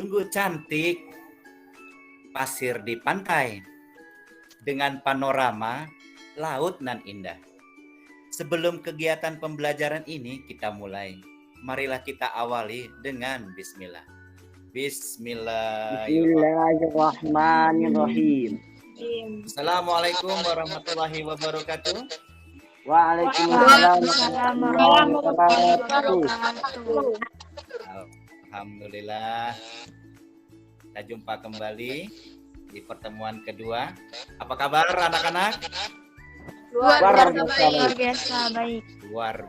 Sungguh cantik pasir di pantai dengan panorama laut nan indah. Sebelum kegiatan pembelajaran ini kita mulai, marilah kita awali dengan bismillah. Bismillahirrahmanirrahim. Assalamualaikum warahmatullahi wabarakatuh. Waalaikumsalam warahmatullahi wabarakatuh. Alhamdulillah, kita jumpa kembali di pertemuan kedua. Apa kabar anak-anak? Luar biasa baik. Luar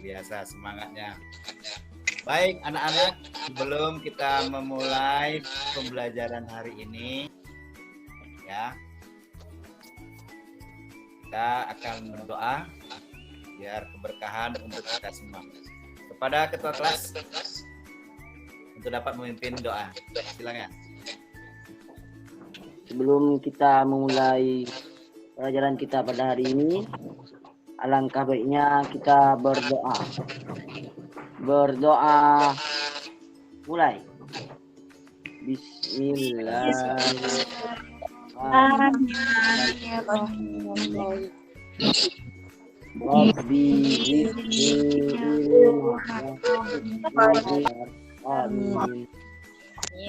biasa semangatnya. Baik anak-anak, sebelum kita memulai pembelajaran hari ini, ya, kita akan berdoa biar keberkahan untuk kita semua. Kepada ketua kelas untuk dapat memimpin doa, silakan. Sebelum kita memulai pelajaran kita pada hari ini, alangkah baiknya kita berdoa. Mulai. Bismillahirrahmanirrahim. Amin.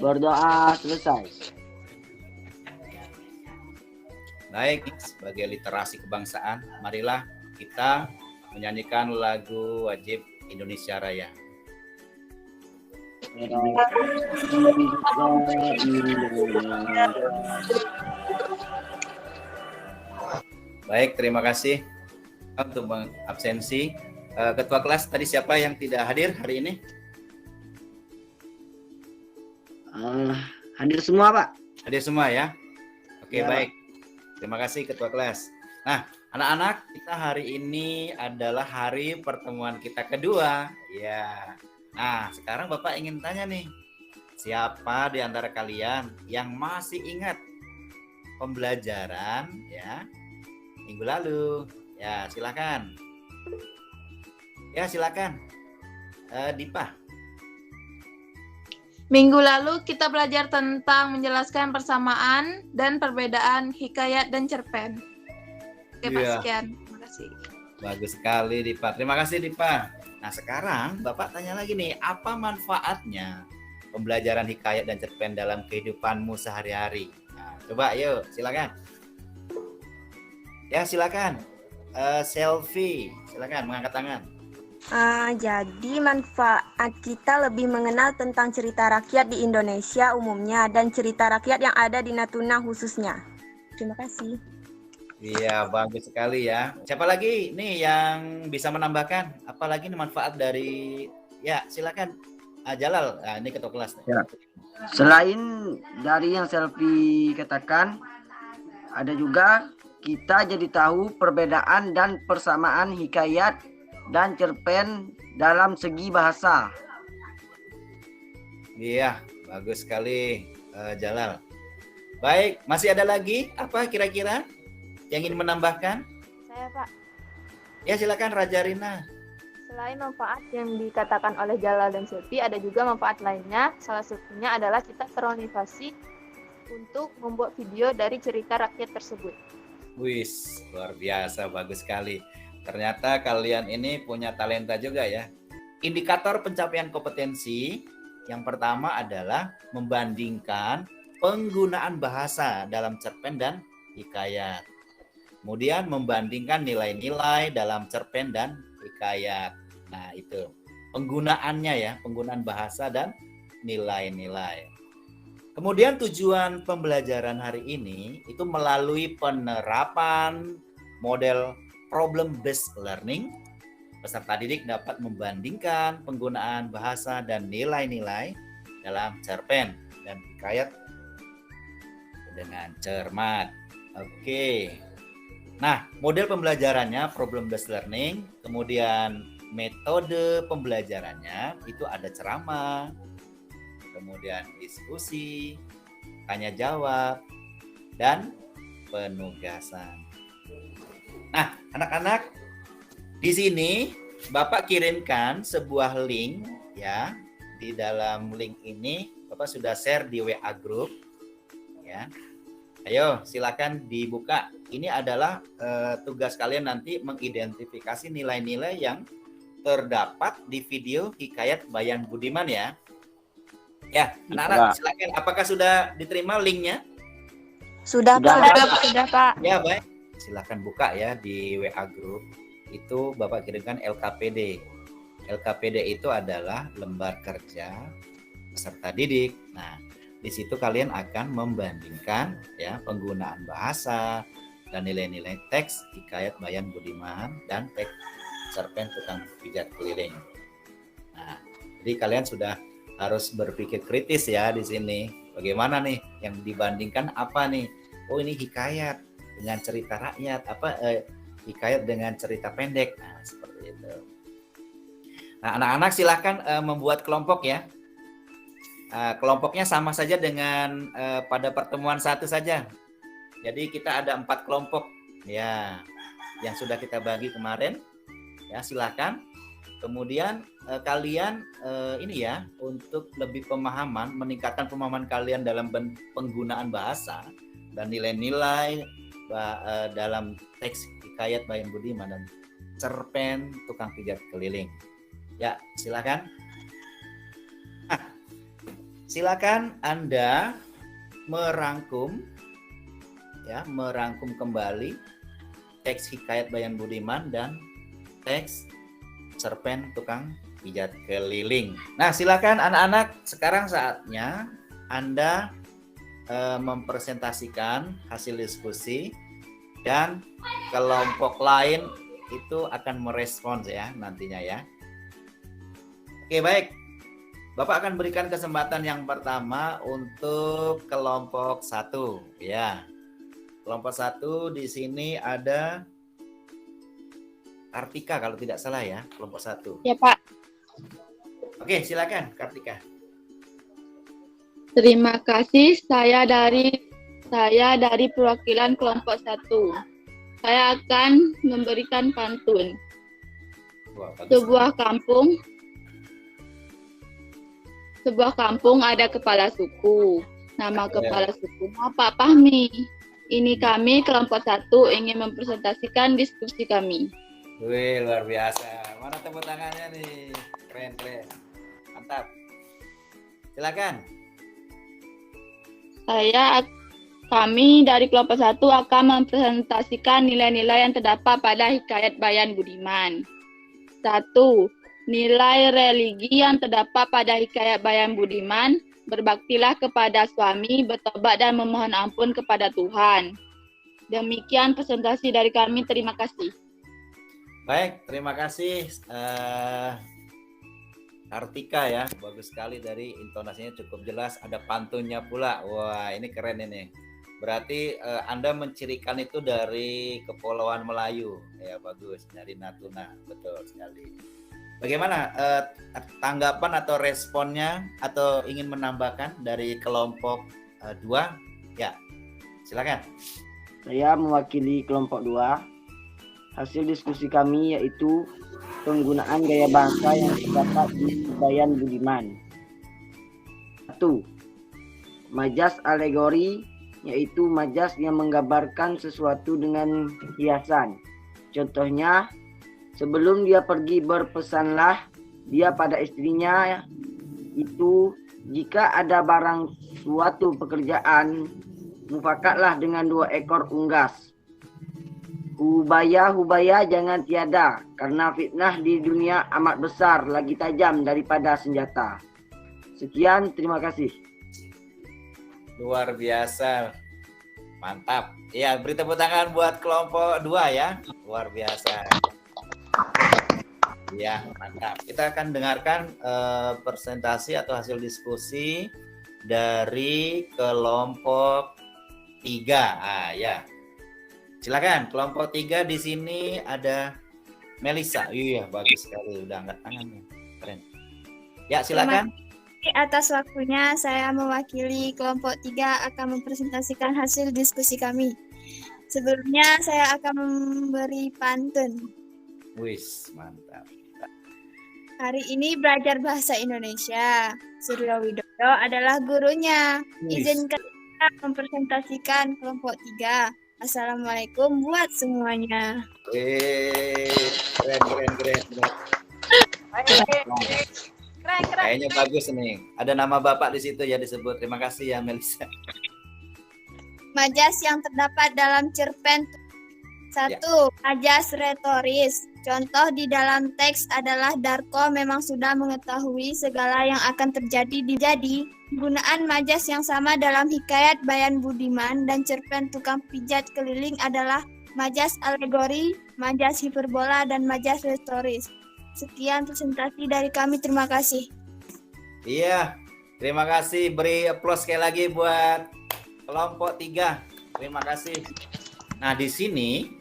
Berdoa selesai. Baik, sebagai literasi kebangsaan, marilah kita menyanyikan lagu wajib Indonesia Raya. Baik, terima kasih untuk absensi. Ketua kelas tadi siapa yang tidak hadir hari ini? Hadir semua, Pak. Hadir semua ya? Oke, Ya, baik. Terima kasih ketua kelas. Nah, anak-anak, kita hari ini adalah hari pertemuan kita kedua. Ya. Nah, sekarang Bapak ingin tanya nih, siapa di antara kalian yang masih ingat pembelajaran ya minggu lalu? Ya, silakan. Dipa. Minggu lalu kita belajar tentang menjelaskan persamaan dan perbedaan hikayat dan cerpen. Oke, Pak, Iya. sekian. Terima kasih. Bagus sekali, Dipa. Terima kasih, Dipa. Nah, sekarang Bapak tanya lagi nih, apa manfaatnya pembelajaran hikayat dan cerpen dalam kehidupanmu sehari-hari? Nah, coba yuk, silakan. Ya, silakan. Selfie, silakan mengangkat tangan. Jadi manfaat kita lebih mengenal tentang cerita rakyat di Indonesia umumnya dan cerita rakyat yang ada di Natuna khususnya. Terima kasih. Iya, bagus sekali ya. Siapa lagi nih yang bisa menambahkan? Apalagi nih manfaat dari, ya silakan. Jalal, nah, ini ketua kelas. Ya. Selain dari yang selfie katakan, ada juga kita jadi tahu perbedaan dan persamaan hikayat dan cerpen dalam segi bahasa. Iya, bagus sekali, Jalal. Baik, masih ada lagi? Apa kira-kira yang ingin menambahkan? Saya, Pak. Ya, silakan Raja Rina. Selain manfaat yang dikatakan oleh Jalal dan Silvi, ada juga manfaat lainnya. Salah satunya adalah kita termotivasi untuk membuat video dari cerita rakyat tersebut. Wis, luar biasa, bagus sekali. Ternyata kalian ini punya talenta juga ya. Indikator pencapaian kompetensi yang pertama adalah membandingkan penggunaan bahasa dalam cerpen dan hikayat. Kemudian membandingkan nilai-nilai dalam cerpen dan hikayat. Nah, itu penggunaannya ya, penggunaan bahasa dan nilai-nilai. Kemudian tujuan pembelajaran hari ini itu melalui penerapan model problem based learning, peserta didik dapat membandingkan penggunaan bahasa dan nilai-nilai dalam cerpen dan hikayat dengan cermat. Oke. Nah, model pembelajarannya problem based learning, kemudian metode pembelajarannya itu ada ceramah, kemudian diskusi, tanya jawab, dan penugasan. Nah, anak-anak, di sini Bapak kirimkan sebuah link ya di dalam link ini Bapak sudah share di WA group ya. Ayo silakan dibuka. Ini adalah tugas kalian nanti mengidentifikasi nilai-nilai yang terdapat di video Hikayat Bayan Budiman ya. Ya, anak-anak silakan. Apakah sudah diterima linknya? Sudah, Sudah, Pak. Sudah, Pak. Ya baik. Silakan buka ya di WA group. Itu Bapak kirimkan LKPD. LKPD itu adalah lembar kerja peserta didik. Nah, di situ kalian akan membandingkan ya penggunaan bahasa dan nilai-nilai teks Hikayat Bayan Budiman dan teks Cerpen Tukang Pijat Keliling. Nah, jadi kalian sudah harus berpikir kritis ya di sini. Bagaimana nih yang dibandingkan apa nih? Oh, ini hikayat dengan cerita rakyat, hikayat dengan cerita pendek. Nah, seperti itu. Nah, anak-anak silakan membuat kelompok ya. Kelompoknya sama saja dengan pada pertemuan 1 saja. Jadi kita ada 4 kelompok ya yang sudah kita bagi kemarin. Ya, silakan. Kemudian kalian ini ya untuk lebih pemahaman, meningkatkan pemahaman kalian dalam penggunaan bahasa dan nilai-nilai dalam teks Hikayat Bayan Budiman dan Cerpen Tukang Pijat Keliling. Ya, silakan. Silakan Anda merangkum kembali teks Hikayat Bayan Budiman dan teks Cerpen Tukang Pijat Keliling. Nah, silakan anak-anak, sekarang saatnya Anda mempresentasikan hasil diskusi dan kelompok lain itu akan merespons ya nantinya ya. Oke, baik. Bapak akan berikan kesempatan yang pertama untuk kelompok 1 ya. Kelompok 1 di sini ada Kartika kalau tidak salah ya, kelompok 1. Ya, Pak. Oke, silakan Kartika. Terima kasih, saya dari perwakilan kelompok 1. Saya akan memberikan pantun. Wah, bagus. Sebuah kampung ada kepala suku. Nama kepala suku Pak Fahmi. Ini kami kelompok 1 ingin mempresentasikan diskusi kami. Wih, luar biasa. Mana tepuk tangannya nih? Keren. Mantap. Silakan. Kami dari kelompok 1 akan mempresentasikan nilai-nilai yang terdapat pada Hikayat Bayan Budiman. 1. Nilai religi yang terdapat pada Hikayat Bayan Budiman, berbaktilah kepada suami, bertobat dan memohon ampun kepada Tuhan. Demikian presentasi dari kami, terima kasih. Baik, terima kasih Kartika ya. Bagus sekali, dari intonasinya cukup jelas, ada pantunnya pula. Wah, ini keren ini. Berarti Anda mencirikan itu dari Kepulauan Melayu. Ya, bagus, dari Natuna. Betul sekali. Bagaimana tanggapan atau responnya atau ingin menambahkan dari kelompok 2? Ya, silakan. Saya mewakili kelompok 2. Hasil diskusi kami yaitu penggunaan gaya bahasa yang terdapat di Bayan Budiman. 1. Majas alegori, yaitu majas yang menggambarkan sesuatu dengan hiasan. Contohnya, sebelum dia pergi berpesanlah dia pada istrinya itu, jika ada barang suatu pekerjaan, mufakatlah dengan 2 ekor unggas. Hubaya jangan tiada, karena fitnah di dunia amat besar, lagi tajam daripada senjata. Sekian, terima kasih. Luar biasa. Mantap. Ya, beri tepuk tangan buat kelompok 2 ya. Luar biasa. Ya, mantap. Kita akan dengarkan presentasi atau hasil diskusi dari kelompok 3. Ya. Silakan, kelompok 3 di sini ada Melisa. Iya, bagus sekali, udah angkat tangannya. Keren. Ya, silakan. Atas waktunya, saya mewakili kelompok 3 akan mempresentasikan hasil diskusi kami. Sebelumnya, saya akan memberi pantun. Wis, mantap. Hari ini belajar bahasa Indonesia. Suryo Widodo adalah gurunya. Izinkan saya mempresentasikan kelompok 3. Assalamualaikum buat semuanya. Keren. Keren. Kayaknya bagus nih. Ada nama Bapak di situ ya disebut. Terima kasih ya Melisa. Majas yang terdapat dalam cerpen 1. Majas retoris. Contoh di dalam teks adalah Darko memang sudah mengetahui segala yang akan terjadi. Penggunaan majas yang sama dalam hikayat Bayan Budiman dan cerpen Tukang Pijat Keliling adalah majas alegori, majas hiperbola, dan majas retoris. Sekian presentasi dari kami. Terima kasih. Iya, terima kasih. Beri aplaus sekali lagi buat kelompok 3. Terima kasih. Nah, di sini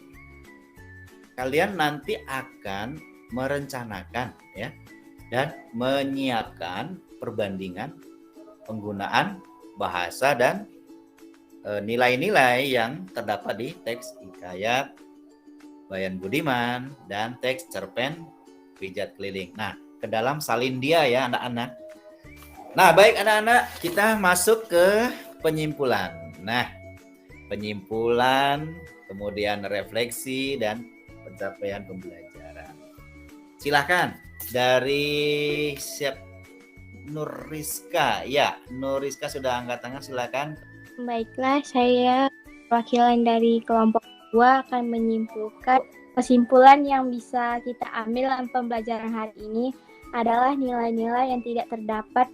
kalian nanti akan merencanakan ya dan menyiapkan perbandingan penggunaan bahasa dan nilai-nilai yang terdapat di teks hikayat Bayan Budiman dan teks cerpen Pijat Keliling. Nah, ke dalam salin dia ya anak-anak. Nah, baik anak-anak, kita masuk ke penyimpulan. Nah, penyimpulan, kemudian refleksi dan pencapaian pembelajaran. Silakan dari Nuriska. Ya, Nuriska sudah angkat tangan, silakan. Baiklah, saya perwakilan dari kelompok 2 akan menyimpulkan kesimpulan yang bisa kita ambil dalam pembelajaran hari ini adalah nilai-nilai yang tidak terdapat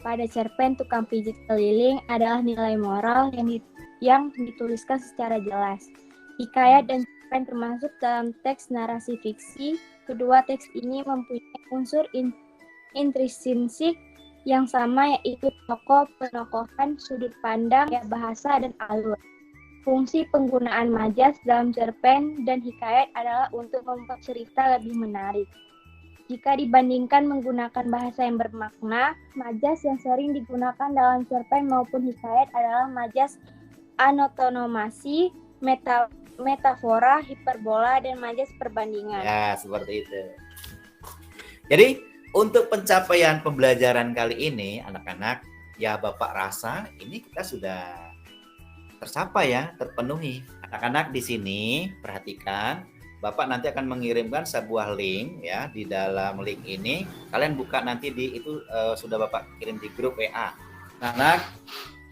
pada cerpen Tukang Pijit Keliling adalah nilai moral yang dituliskan secara jelas. Hikayat dan cerpen termasuk dalam teks narasi fiksi. Kedua teks ini mempunyai unsur intrinsik yang sama, yaitu tokoh, penokohan, sudut pandang, bahasa, dan alur. Fungsi penggunaan majas dalam cerpen dan hikayat adalah untuk membuat cerita lebih menarik. Jika dibandingkan menggunakan bahasa yang bermakna, majas yang sering digunakan dalam cerpen maupun hikayat adalah majas anotonomasi, metafora, hiperbola, dan majas perbandingan. Ya, seperti itu. Jadi, untuk pencapaian pembelajaran kali ini, anak-anak, ya Bapak rasa ini kita sudah tercapai ya, terpenuhi. Anak-anak di sini, perhatikan, Bapak nanti akan mengirimkan sebuah link ya. Di dalam link ini, kalian buka nanti sudah Bapak kirim di grup WA. Anak,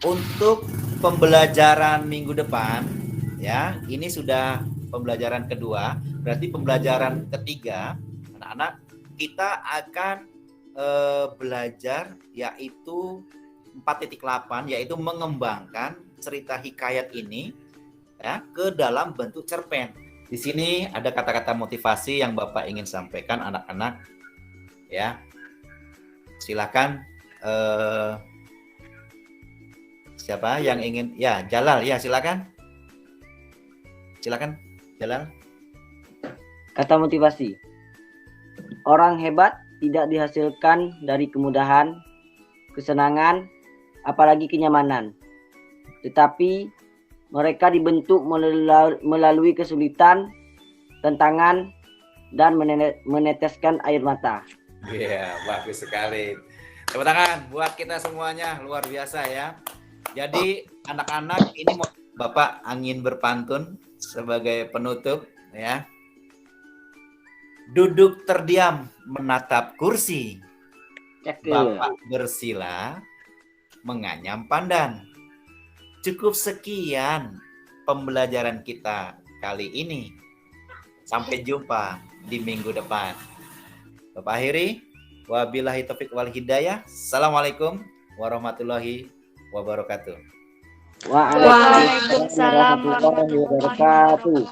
untuk pembelajaran minggu depan, ya, ini sudah pembelajaran kedua, berarti pembelajaran ketiga, anak-anak kita akan belajar yaitu 4.8, yaitu mengembangkan cerita hikayat ini ya ke dalam bentuk cerpen. Di sini ada kata-kata motivasi yang Bapak ingin sampaikan anak-anak ya. Silakan siapa yang ingin ya, Jalal ya, silakan. Silakan, Jalal. Kata motivasi. Orang hebat tidak dihasilkan dari kemudahan, kesenangan, apalagi kenyamanan. Tetapi mereka dibentuk melalui kesulitan, tantangan, dan meneteskan air mata. Iya, bagus sekali. Tepuk tangan buat kita semuanya, luar biasa ya. Jadi anak-anak ini Bapak angin berpantun sebagai penutup ya. Duduk terdiam menatap kursi. Bapak bersila menganyam pandan. Cukup sekian pembelajaran kita kali ini. Sampai jumpa di minggu depan. Bapak akhiri. Wabillahi taufiq wal hidayah. Assalamualaikum warahmatullahi wabarakatuh. Waalaikumsalam warahmatullahi wabarakatuh.